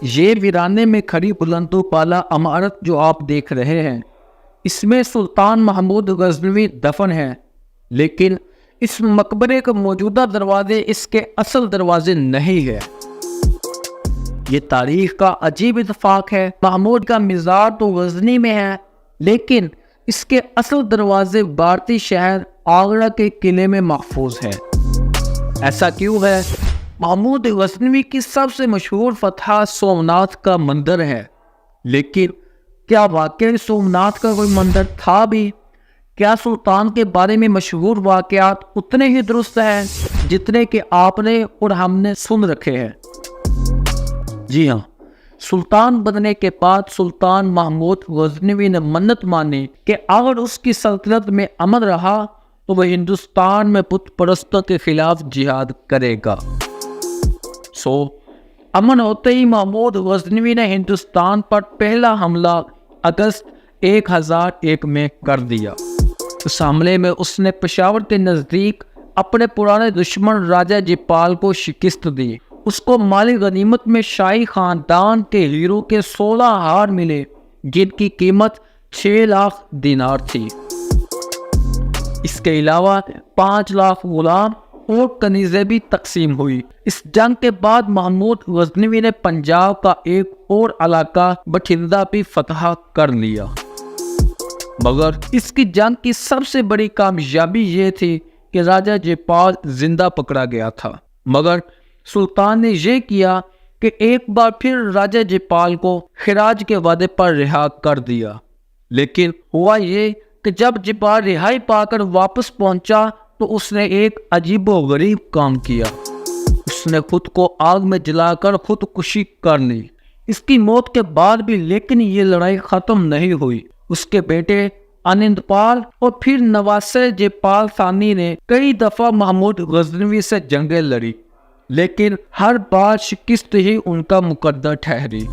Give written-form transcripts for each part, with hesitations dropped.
یہ ویرانے میں کھڑی بلند و بالا عمارت جو آپ دیکھ رہے ہیں، اس میں سلطان محمود غزنوی دفن ہے، لیکن اس مقبرے کے موجودہ دروازے اس کے اصل دروازے نہیں ہے۔ یہ تاریخ کا عجیب اتفاق ہے، محمود کا مزار تو غزنی میں ہے، لیکن اس کے اصل دروازے بھارتی شہر آگرہ کے قلعے میں محفوظ ہے۔ ایسا کیوں ہے؟ محمود غزنوی کی سب سے مشہور فتح سومناتھ کا مندر ہے، لیکن کیا واقعی سومناتھ کا کوئی مندر تھا بھی؟ کیا سلطان کے بارے میں مشہور واقعات اتنے ہی درست ہیں جتنے کہ آپ نے اور ہم نے سن رکھے ہیں؟ جی ہاں، سلطان بننے کے بعد سلطان محمود غزنوی نے منت مانی کہ اگر اس کی سلطنت میں امن رہا تو وہ ہندوستان میں بت پرستوں کے خلاف جہاد کرے گا۔ امن ہوتے ہی محمود غزنوی نے ہندوستان پر پہلا حملہ اگست 1001 میں کر دیا۔ اس حملے میں اس نے پشاور کے نزدیک اپنے پرانے دشمن راجہ جیپال کو شکست دی۔ اس کو مالی غنیمت میں شاہی خاندان کے ہیروں کے 16 ہار ملے، جن کی قیمت 6 لاکھ دینار تھی۔ اس کے علاوہ 5 لاکھ غلام اور کنیزیں بھی تقسیم ہوئی۔ اس جنگ کے بعد محمود غزنوی نے پنجاب کا ایک اور علاقہ بٹھنڈا بھی فتح کر لیا، مگر اس کی جنگ کی سب سے بڑی کامیابی یہ تھی کہ راجہ جیپال زندہ پکڑا گیا تھا، مگر سلطان نے یہ کیا کہ ایک بار پھر راجہ جیپال کو خراج کے وعدے پر رہا کر دیا۔ لیکن ہوا یہ کہ جب جیپال رہائی پا کر واپس پہنچا تو اس نے ایک عجیب و غریب کام کیا۔ اس نے خود کو آگ میں جلا کر خودکشی کر لی۔ اس کی موت کے بعد بھی لیکن یہ لڑائی ختم نہیں ہوئی۔ اس کے بیٹے آنندپال اور پھر نواسہ جیپال ثانی نے کئی دفعہ محمود غزنوی سے جنگیں لڑی، لیکن ہر بار شکست ہی ان کا مقدر ٹھہری۔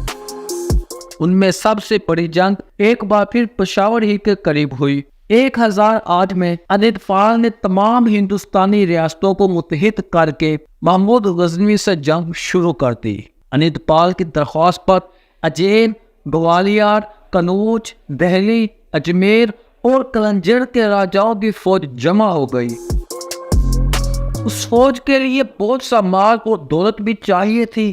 ان میں سب سے بڑی جنگ ایک بار پھر پشاور ہی کے قریب ہوئی۔ 1008 میں آنندپال نے تمام ہندوستانی ریاستوں کو متحد کر کے محمود غزنوی سے جنگ شروع کر دی۔ آنندپال کی درخواست پر اجین، گوالیار، کنوج، دہلی، اجمیر اور کلنجر کے راجاؤں کی فوج جمع ہو گئی۔ اس فوج کے لیے بہت سا مال اور دولت بھی چاہیے تھی،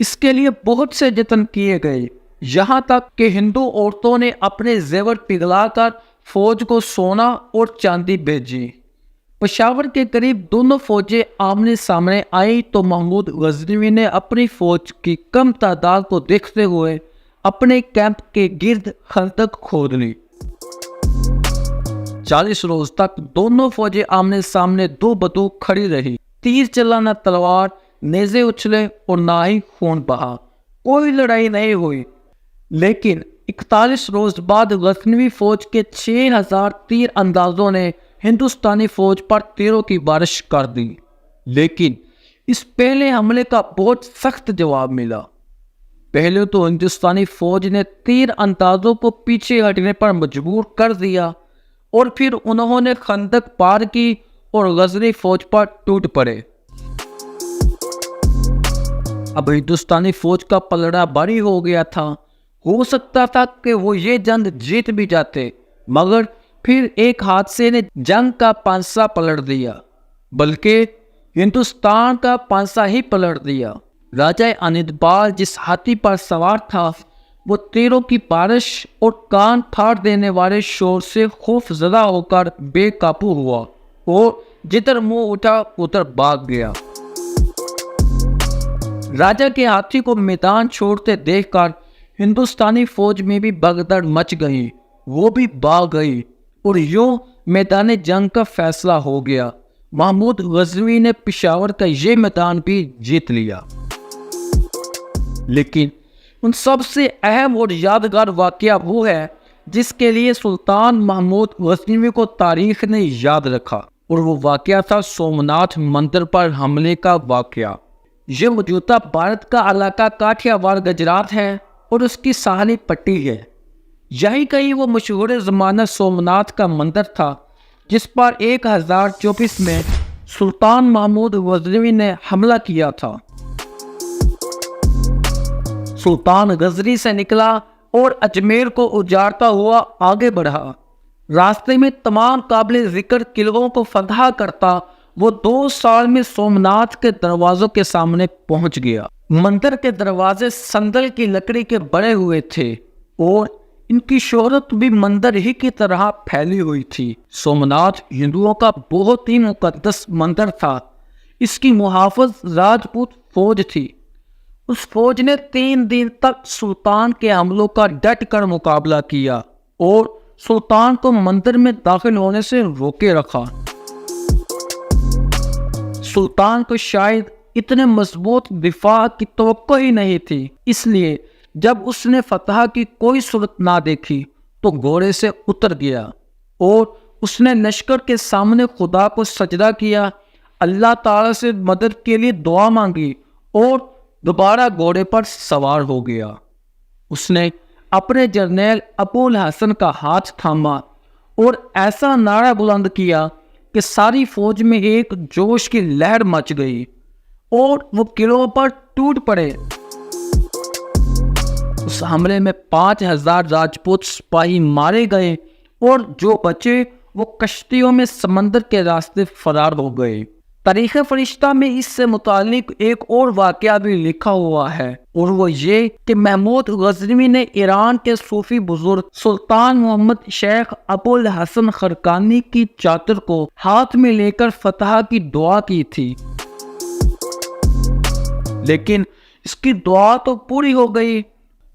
اس کے لیے بہت سے جتن کیے گئے، یہاں تک کہ ہندو عورتوں نے اپنے زیور پگھلا کر فوج کو سونا اور چاندی بھیجی۔ پشاور کے قریب دونوں فوجیں آمنے سامنے آئیں تو محمود غزنوی نے اپنی فوج کی کم تعداد کو دیکھتے ہوئے اپنے کیمپ کے گرد خندق کھود لی۔ 40 روز تک دونوں فوجیں آمنے سامنے دو بدو کھڑی رہی، تیر چلانا تلوار، نیزے اچھلے اور نہ ہی خون بہا، کوئی لڑائی نہیں ہوئی۔ لیکن 41 روز بعد غزنوی فوج کے 6000 تیر اندازوں نے ہندوستانی فوج پر تیروں کی بارش کر دی، لیکن اس پہلے حملے کا بہت سخت جواب ملا۔ پہلے تو ہندوستانی فوج نے تیر اندازوں کو پیچھے ہٹنے پر مجبور کر دیا، اور پھر انہوں نے خندق پار کی اور غزنی فوج پر ٹوٹ پڑے۔ اب ہندوستانی فوج کا پلڑا بھاری ہو گیا تھا، ہو سکتا تھا کہ وہ یہ جنگ جیت بھی جاتے، مگر پھر ایک حادثے نے جنگ کا پانسا پلٹ دیا، بلکہ ہندوستان کا پانسا ہی پلٹ دیا۔ راجہ آنندپال جس ہاتھی پر سوار تھا وہ تیروں کی بارش اور کان پھاڑ دینے والے شور سے خوف زدہ ہو کر بے قابو ہوا اور جدھر منہ اٹھا ادھر بھاگ گیا۔ راجہ کے ہاتھی کو میدان چھوڑتے دیکھ کر ہندوستانی فوج میں بھی بھگدڑ مچ گئی، وہ بھی بھاگ گئی اور یوں میدان جنگ کا فیصلہ ہو گیا۔ محمود غزنوی نے پشاور کا یہ میدان بھی جیت لیا۔ لیکن ان سب سے اہم اور یادگار واقعہ وہ ہے جس کے لیے سلطان محمود غزنوی کو تاریخ نے یاد رکھا، اور وہ واقعہ تھا سومناتھ مندر پر حملے کا واقعہ۔ یہ موجودہ بھارت کا علاقہ کاٹھیا وار گجرات ہے اور اس کی ساحلی پٹی ہے۔ یہی کہیں وہ مشہور زمانہ سومناتھ کا مندر تھا جس پر 1024 میں سلطان محمود غزنوی نے حملہ کیا تھا۔ سلطان غزنی سے نکلا اور اجمیر کو اجارتا ہوا آگے بڑھا۔ راستے میں تمام قابل ذکر قلعوں کو فتح کرتا وہ 2 سال میں سومناتھ کے دروازوں کے سامنے پہنچ گیا۔ مندر کے دروازے سندل کی لکڑی کے بنے ہوئے تھے اور ان کی شہرت بھی مندر ہی کی طرح پھیلی ہوئی تھی۔ سومناتھ ہندوؤں کا بہت ہی مقدس مندر تھا۔ اس کی محافظ راجپوت فوج تھی۔ اس فوج نے 3 دن تک سلطان کے حملوں کا ڈٹ کر مقابلہ کیا اور سلطان کو مندر میں داخل ہونے سے روکے رکھا۔ سلطان کو شاید اتنے مضبوط دفاع کی توقع ہی نہیں تھی، اس لیے جب اس نے فتح کی کوئی صورت نہ دیکھی تو گھوڑے سے اتر گیا اور اس نے لشکر کے سامنے خدا کو سجدہ کیا، اللہ تعالیٰ سے مدد کے لیے دعا مانگی اور دوبارہ گھوڑے پر سوار ہو گیا۔ اس نے اپنے جرنیل ابو الحسن کا ہاتھ تھاما اور ایسا نعرہ بلند کیا کہ ساری فوج میں ایک جوش کی لہر مچ گئی اور وہ قلعوں پر ٹوٹ پڑے۔ اس حملے میں 5000 راجپوت سپاہی مارے گئے اور جو بچے وہ کشتیوں میں سمندر کے راستے فرار ہو گئے۔ تاریخ فرشتہ میں اس سے متعلق ایک اور واقعہ بھی لکھا ہوا ہے اور وہ یہ کہ محمود غزنوی نے ایران کے صوفی بزرگ سلطان محمد شیخ ابو الحسن خرقانی کی چادر کو ہاتھ میں لے کر فتح کی دعا کی تھی، لیکن اس کی دعا تو پوری ہو گئی،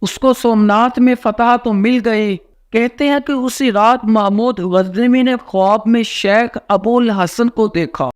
اس کو سومناتھ میں فتح تو مل گئی۔ کہتے ہیں کہ اسی رات محمود غزنوی نے خواب میں شیخ ابو الحسن کو دیکھا